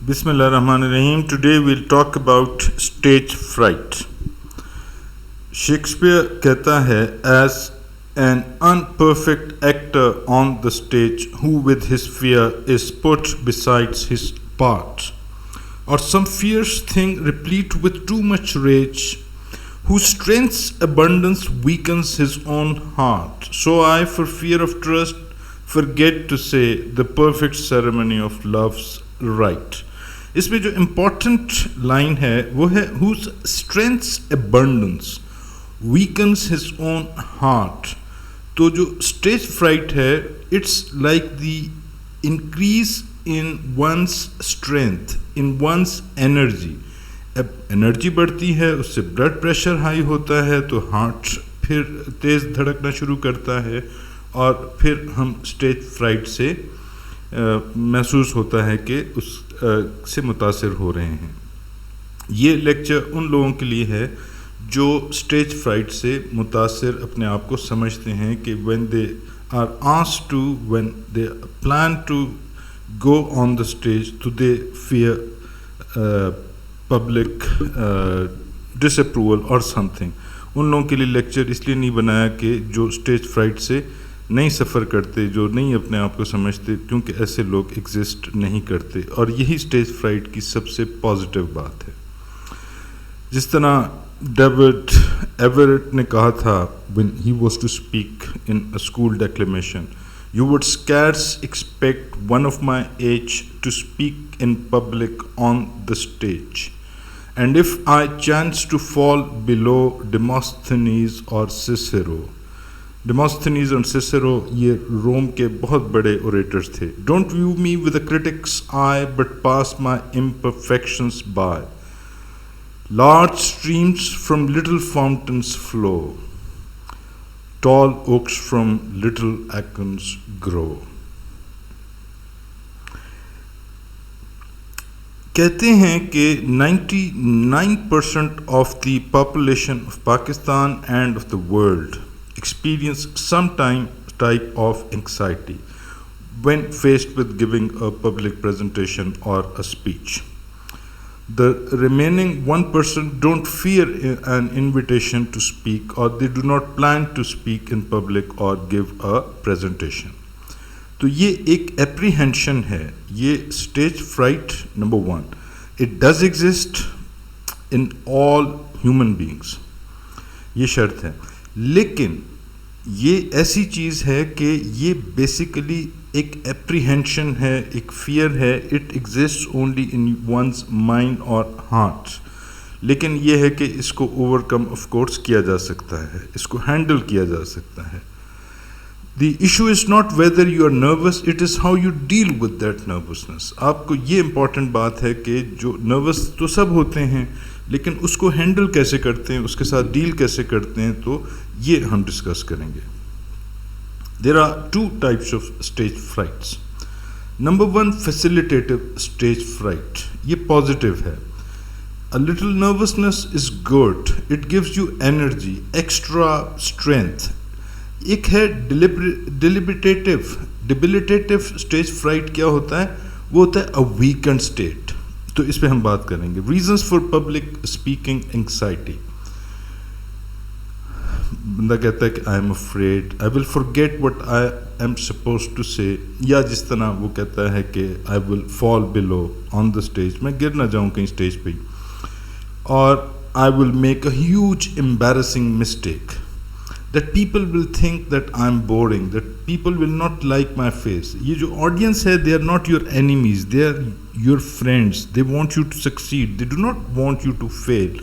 Bismillahirrahmanirrahim. Today we'll talk about stage fright. Shakespeare कहता है, as an unperfect actor on the stage who with his fear is put besides his part, or some fierce thing replete with too much rage, whose strength's abundance weakens his own heart. So I, for fear of trust, forget to say the perfect ceremony of love's right. इसमें जो important line है वो है whose strength's abundance weakens his own heart. तो जो stage fright है it's like the increase in one's strength, in one's energy. अब energy बढ़ती है, उससे ब्लड प्रेशर हाई होता है, तो हार्ट फिर तेज़ धड़कना शुरू करता है और फिर हम स्टेज फ्राइट से महसूस होता है कि उस से मुतासिर हो रहे हैं. ये लेक्चर उन लोगों के लिए है जो स्टेज फ्राइट से मुतासिर अपने आप को समझते हैं कि when they are asked to, when they plan to go on the stage, तो दे फियर पब्लिक डिसअप्रूवल और समथिंग. उन लोगों के लिए लेक्चर इसलिए नहीं बनाया कि जो स्टेज फ्राइट से नहीं सफ़र करते, जो नहीं अपने आप को समझते, क्योंकि ऐसे लोग एग्जिस्ट नहीं करते. और यही स्टेज फ्राइट की सबसे पॉजिटिव बात है. जिस तरह डेविड एवरेट ने कहा था when he was to speak in a school declamation, you would scarce expect one of my age to speak in public on the stage, and if I chance to fall below Demosthenes और Cicero. डेमोस्थेनीज और Cicero ये रोम के बहुत बड़े orators थे. Don't view me with a critic's eye but pass my imperfections by. Large streams from little fountains flow, tall oaks from little acorns grow. कहते हैं कि 99% of the population of Pakistan and of the world experience some type of anxiety when faced with giving a public presentation or a speech. The remaining 1% don't fear an invitation to speak, or they do not plan to speak in public or give a presentation. तो ये एक apprehension है, ये stage fright number 1. It does exist in all human beings, ये शर्त है. लेकिन ये ऐसी चीज़ है कि ये बेसिकली एक एप्रीहेंशन है, एक फियर है. It exist only in once mind और हार्ट. लेकिन ये है कि इसको ओवरकम ऑफ कोर्स किया जा सकता है, इसको हैंडल किया जा सकता है. The issue is not whether you are nervous, it is how you deal with that nervousness. आपको ये इम्पॉर्टेंट बात है कि जो नर्वस तो सब होते हैं, लेकिन उसको हैंडल कैसे करते हैं, उसके साथ डील कैसे करते हैं, तो ये हम डिस्कस करेंगे. There are 2 types of stage frights. Number 1, facilitative stage fright. ये पॉजिटिव है. A little nervousness is good, it gives you energy, extra strength. एक है डिबिलिटेटिव स्टेज फ्राइट. क्या होता है? वो होता है अ वीकेंड स्टेट. तो इस पे हम बात करेंगे. Reasons for public speaking anxiety. बंदा कहता है कि I am afraid, I will forget what I am supposed to say, या जिस तरह वो कहता है कि I will fall below on the stage, मैं गिर ना जाऊं कहीं स्टेज पे, और I will make a huge embarrassing mistake, that people will think that I'm boring, that people will not like my face. ये जो audience है, they are not your enemies, they are your friends. They want you to succeed, they do not want you to fail,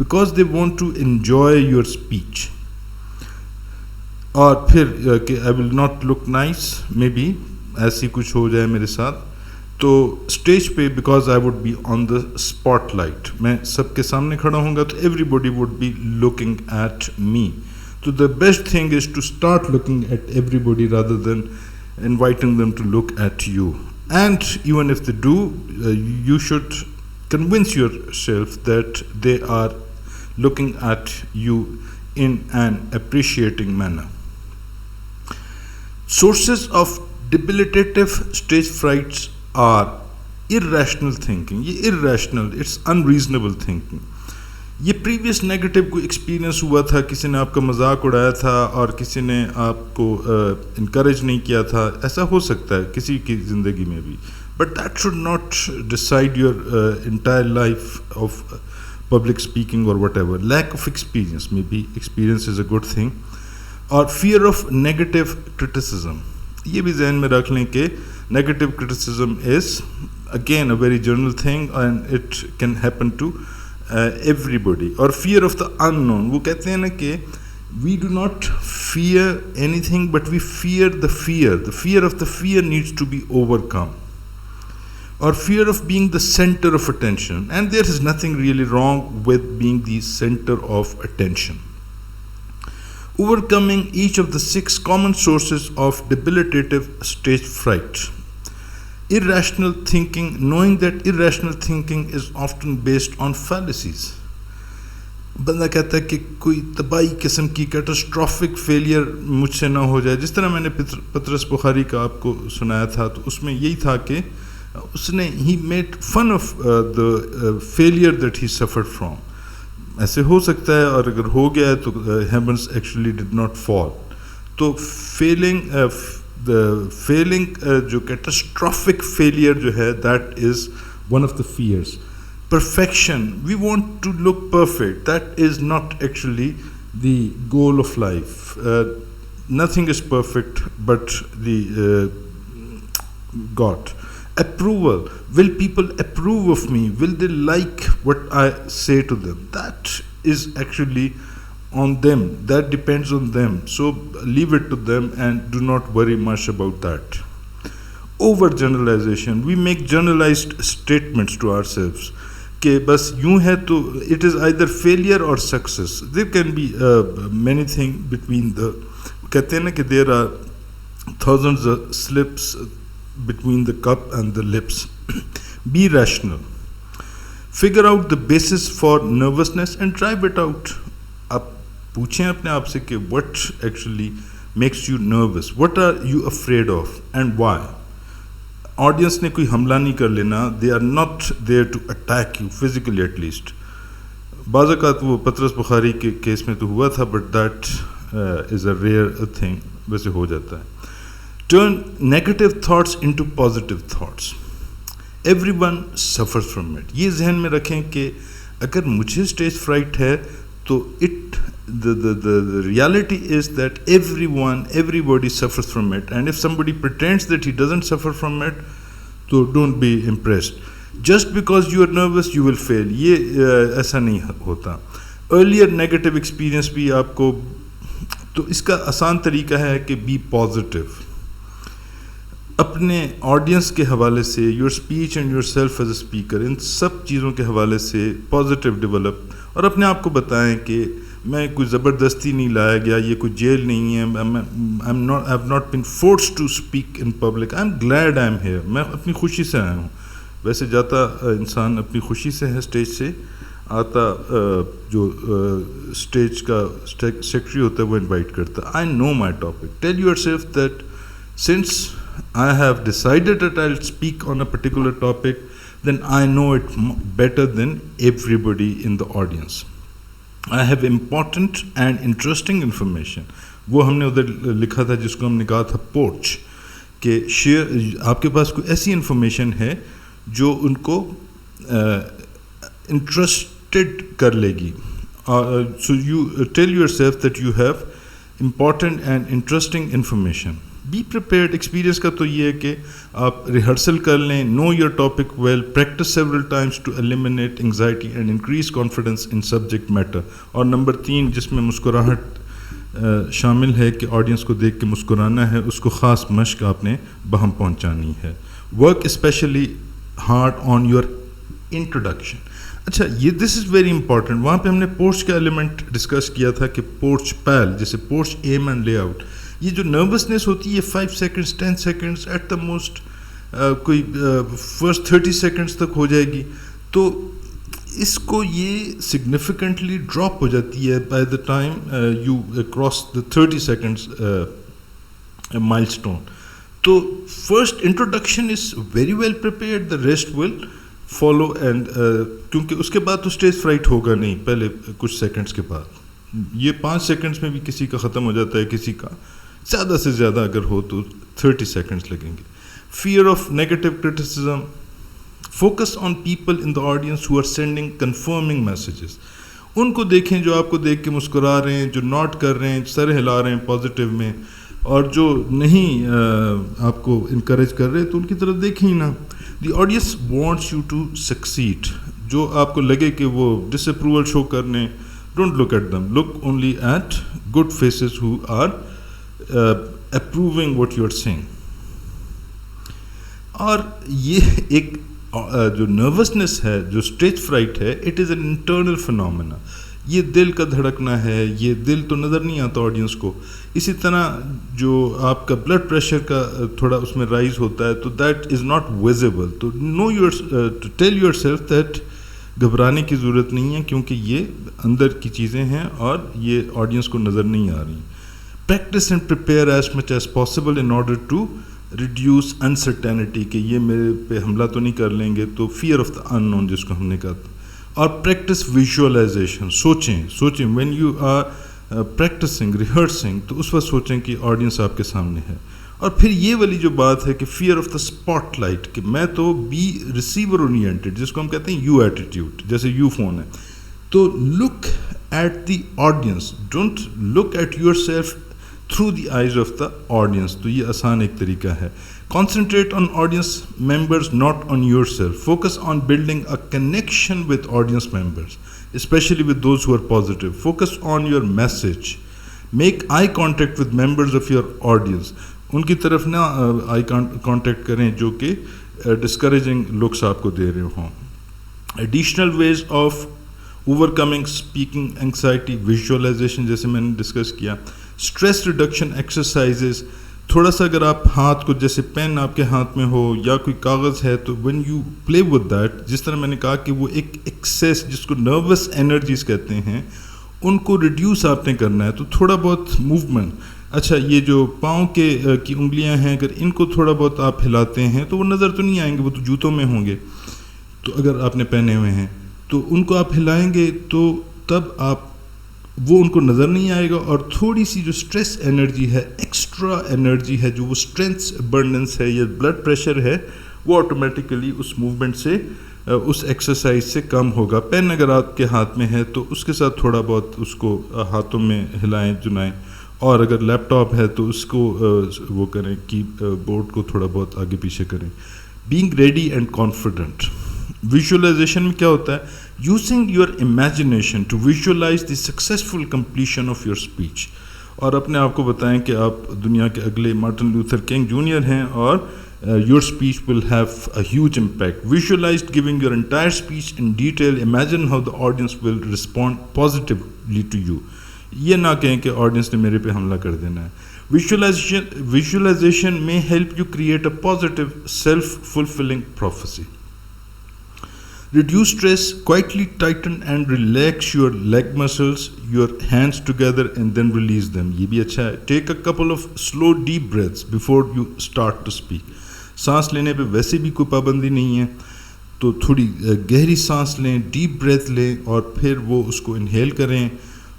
because they want to enjoy your speech. और फिर कि I will not look nice, maybe ऐसी कुछ हो जाए मेरे साथ, तो स्टेज पे because I would be on the spotlight, मैं सबके सामने खड़ा होऊंगा, तो everybody would be looking at me. So the best thing is to start looking at everybody rather than inviting them to look at you. And even if they do, you should convince yourself that they are looking at you in an appreciating manner. Sources of debilitative stage frights are irrational thinking, ये irrational, it's unreasonable thinking. ये previous negative कोई experience हुआ था, किसी ने आपका मजाक उड़ाया था और किसी ने आपको इनकरेज नहीं किया था, ऐसा हो सकता है किसी की ज़िंदगी में भी, but that should not decide your entire life of public speaking और whatever. Lack of experience, may be experience is a good thing. और फियर ऑफ नेगेटिव क्रिटिसिज्म, ये भी जहन में रख लें कि negative criticism is again a very general thing and it can happen to everybody। और fear of the unknown, वो कहते हैं ना कि we do not fear anything but we fear the fear of the fear needs to be overcome। or fear of being the center of attention, and there is nothing really wrong with being the center of attention। Overcoming each of the 6 common sources of debilitative stage fright। Irrational thinking, knowing that irrational thinking is often based on fallacies। बंदा कहता है कि कोई तबाही किस्म की catastrophic failure मुझसे ना हो जाए, जिस तरह मैंने पतरस बुखारी का आपको सुनाया था, तो उसमें यही था कि उसने he made fun of the failure that he suffered from. ऐसे हो सकता है, और अगर हो गया है तो heavens actually did not fall. तो फेलिंग जो कैटास्ट्रॉफिक फेलियर जो है, that is one of the fears. perfection, we want to look perfect, that is not actually the goal of life। nothing is perfect but the God। Approval, will people approve of me, will they like what I say to them, that is actually on them, that depends on them, so leave it to them and do not worry much about that। Overgeneralization, we make generalized statements to ourselves कि बस यूं है तो it is either failure और success, there can be many thing between the, कहते हैं ना कि there are thousands slips between the cup and the lips. Be rational, figure out the basis for nervousness and drive it out. आप पूछें अपने आप से कि what actually makes you nervous, what are you afraid of and why. Audience ने कोई हमला नहीं कर लेना, they are not there to attack you physically at least. बाज़ात वो पतरस बुखारी के केस में तो हुआ था, but that is a rare thing, वैसे हो जाता है। Turn negative thoughts into positive thoughts, everyone suffers from it. ये जहन में रखें कि अगर मुझे स्टेज फ्राइट है तो the reality is that everybody suffers from it, and if somebody pretends that he doesn't suffer from it, so don't be impressed। just because you are nervous you will fail, ये ऐसा नहीं होता। earlier negative experience भी आपको, तो इसका आसान तरीका है कि be positive। अपने ऑडियंस के हवाले से, your speech and yourself as a speaker, इन सब चीज़ों के हवाले से पॉजिटिव डेवलप, और अपने आप को बताएं कि मैं कोई ज़बरदस्ती नहीं लाया गया, ये कोई जेल नहीं है, I have not been forced to speak in public, I am glad I am here, मैं अपनी खुशी से आया हूँ। वैसे जाता इंसान अपनी खुशी से है स्टेज से, आता जो स्टेज का सेक्रेटरी होता है वो इनवाइट करता है। I know my topic, tell yourself that since I have decided that I'll speak on a particular topic, then I know it better than everybody in the audience। I have important and interesting information। वो हमने उधर लिखा था जिसको हमने कहा था porch, कि शेयर, आपके पास कोई ऐसी इंफॉर्मेशन है जो उनको इंटरेस्टेड कर लेगी। So you tell yourself that you have important and interesting information। Be prepared, experience का तो ये है कि आप रिहर्सल कर लें, know your topic well, practise several times to eliminate anxiety and increase confidence in subject matter. और number 3 जिसमें मुस्कुराहट शामिल है कि ऑडियंस को देख के मुस्कुराना है, उसको ख़ास मश्क आपने बहम पहुंचानी है। Work specially hard on your introduction. अच्छा, ये दिस इज़ वेरी इंपॉर्टेंट। वहाँ पे हमने पोर्च का एलिमेंट डिस्कस किया था कि पोर्च पैल, जैसे पोर्च एम एंड लेआउट, ये जो नर्वसनेस होती है 5 seconds 10 seconds at the most, कोई फर्स्ट 30 सेकंड्स तक हो जाएगी, तो इसको ये सिग्निफिकेंटली ड्रॉप हो जाती है by the time you cross the 30 seconds milestone. तो first introduction is very well prepared, the rest will follow and क्योंकि उसके बाद तो स्टेज फ्राइट होगा नहीं पहले कुछ सेकंड्स के बाद. ये 5 सेकंड्स में भी किसी का ख़त्म हो जाता है, किसी का ज़्यादा से ज़्यादा अगर हो तो 30 सेकंड्स लगेंगे. Fear of negative criticism, focus on people in the audience who are sending confirming messages. उनको देखें जो आपको देख के मुस्कुरा रहे हैं, जो नॉट कर रहे हैं, सर हिला रहे हैं पॉजिटिव में, और जो नहीं आपको इनकरेज कर रहे हैं तो उनकी तरफ देखें ही ना. The audience wants you to succeed. जो आपको लगे कि वो डिसअप्रूवल शो करने, don't look at them, look only at good faces who are approving what you are saying. और ये एक जो नर्वसनेस है, जो स्टेज फ्राइट है, it is an internal phenomena. ये दिल का धड़कना है, ये दिल तो नज़र नहीं आता ऑडियंस को. इसी तरह जो आपका ब्लड प्रेशर का थोड़ा उसमें राइज होता है तो दैट इज़ नॉट विजिबल. तो know to tell yourself that घबराने की ज़रूरत नहीं है, क्योंकि ये अंदर की चीज़ें हैं और ये ऑडियंस को नज़र नहीं आ रही. Practice and prepare as much as possible in order to reduce uncertainty, कि ये मेरे पे हमला तो नहीं कर लेंगे, तो फियर ऑफ द अननोन जिसको हमने कहा था. और प्रैक्टिस विजुअलाइजेशन, सोचें when you are practicing, rehearsing, तो उस वक्त सोचें कि ऑडियंस आपके सामने है. और फिर ये वाली जो बात है कि फियर ऑफ द स्पॉटलाइट, कि मैं तो बी रिसीवर ओरिएंटेड, जिसको हम कहते हैं यू एटीट्यूड, जैसे यू फोन है. तो look at the audience, don't look at your self through the eyes of the audience. तो ये आसान एक तरीका है. Concentrate on audience members, not on yourself. Focus on building a connection with audience members, especially with those who are positive. Focus on your message. Make eye contact with members of your audience. उनकी तरफ ना eye contact करें जो कि discouraging looks आपको दे रहे हों. Additional ways of overcoming speaking anxiety, visualization जैसे मैंने डिस्कस किया. Stress reduction exercises. थोड़ा सा अगर आप हाथ को, जैसे पेन आपके हाथ में हो या कोई कागज़ है, तो when you play with that, जिस तरह मैंने कहा कि वो एक एक्सेस जिसको नर्वस एनर्जीज कहते हैं, उनको रिड्यूस आपने करना है. तो थोड़ा बहुत मूवमेंट, अच्छा ये जो पाँव के की उंगलियां हैं, अगर इनको थोड़ा बहुत आप हिलाते हैं तो वो नज़र तो नहीं आएंगे, वो तो जूतों में होंगे. तो अगर आपने पहने हुए हैं तो उनको आप हिलाएंगे तो तब आप वो उनको नज़र नहीं आएगा. और थोड़ी सी जो स्ट्रेस एनर्जी है, एक्स्ट्रा एनर्जी है, जो वो स्ट्रेंथ बर्डन्स है या ब्लड प्रेशर है, वो ऑटोमेटिकली उस मूवमेंट से, उस एक्सरसाइज से कम होगा. पेन अगर आपके हाथ में है तो उसके साथ थोड़ा बहुत उसको हाथों में हिलाएं, जुनाएं. और अगर लैपटॉप है तो उसको वो करें कि बोर्ड को थोड़ा बहुत आगे पीछे करें. Being ready and confident. Visualization में क्या होता है? Using your imagination to visualize the successful completion of your speech. और अपने आप को बताएं कि आप दुनिया के अगले मार्टिन लूथर किंग जूनियर हैं और your speech will have a huge impact. Visualize giving your entire speech in detail. Imagine how the audience will respond positively to you. ये ना कहें कि ऑडियंस ने मेरे पे हमला कर देना है. विजुअलाइजेशन में help you create a positive self fulfilling prophecy. Reduce stress, quietly tighten and relax your leg muscles, your hands together and then release them. ये भी अच्छा है. Take a couple of slow deep breaths before you start to speak. सांस लेने पे वैसे भी कोई पाबंदी नहीं है, तो थोड़ी गहरी सांस लें, डीप ब्रेथ लें और फिर वो उसको इनहेल करें,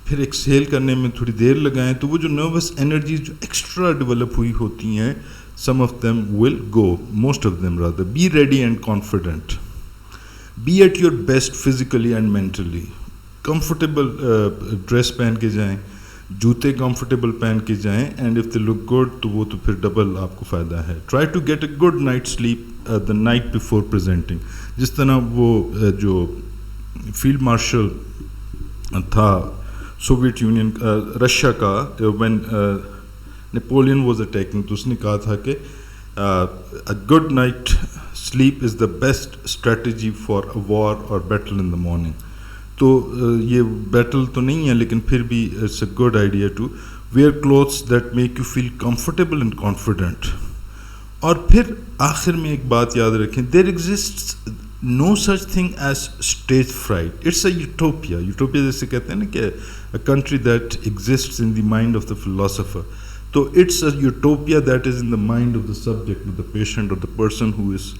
फिर एक्सहेल करने में थोड़ी देर लगाएं. तो वो जो नर्वस एनर्जी जो एक्स्ट्रा डेवलप हुई होती हैं, some of them will go, most of them rather. Be ready and confident. Be at your best physically and mentally. Comfortable dress पहन के जाएं, जूते कंफर्टेबल पहन के जाएं, and if they look good तो वो तो फिर डबल आपको फ़ायदा है. Try to get a good night sleep the night before presenting. जिस तरह वो जो फील्ड मार्शल था सोवियत यूनियन रशिया का, व्हेन नेपोलियन वाज अटैकिंग, तो उसने कहा था कि a good night sleep is the best strategy for a war or battle in the morning. तो ये बैटल तो नहीं है, लेकिन फिर भी it's a good idea to wear clothes that make you feel comfortable and confident. और फिर आखिर में एक बात याद रखें, there exists no such thing as stage fright. It's a utopia. Utopia जैसे कहते हैं ना कि a country that exists in the mind of the philosopher. So it's a utopia that is in the mind of the subject, of the patient, or the person who is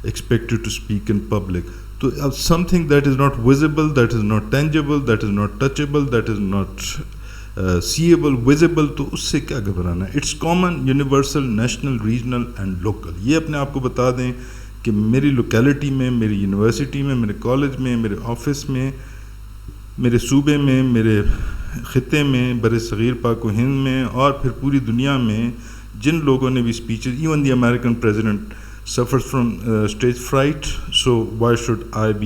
expected to speak in public. So something that is not visible, that is not tangible, that is not touchable, that is not seeable, visible, तो उससे क्या घबराना है. It's common, universal, national, regional and local. ये अपने आप को बता दें कि मेरी लोकेलिटी में, मेरी यूनिवर्सिटी में, मेरे कॉलेज में, मेरे ऑफिस में, मेरे सूबे में, मेरे ख़िते में, बर सग़ीर पाक व हिंद में, और फिर पूरी दुनिया में जिन लोगों ने भी speeches, even the American president suffers from stage fright, so why should I be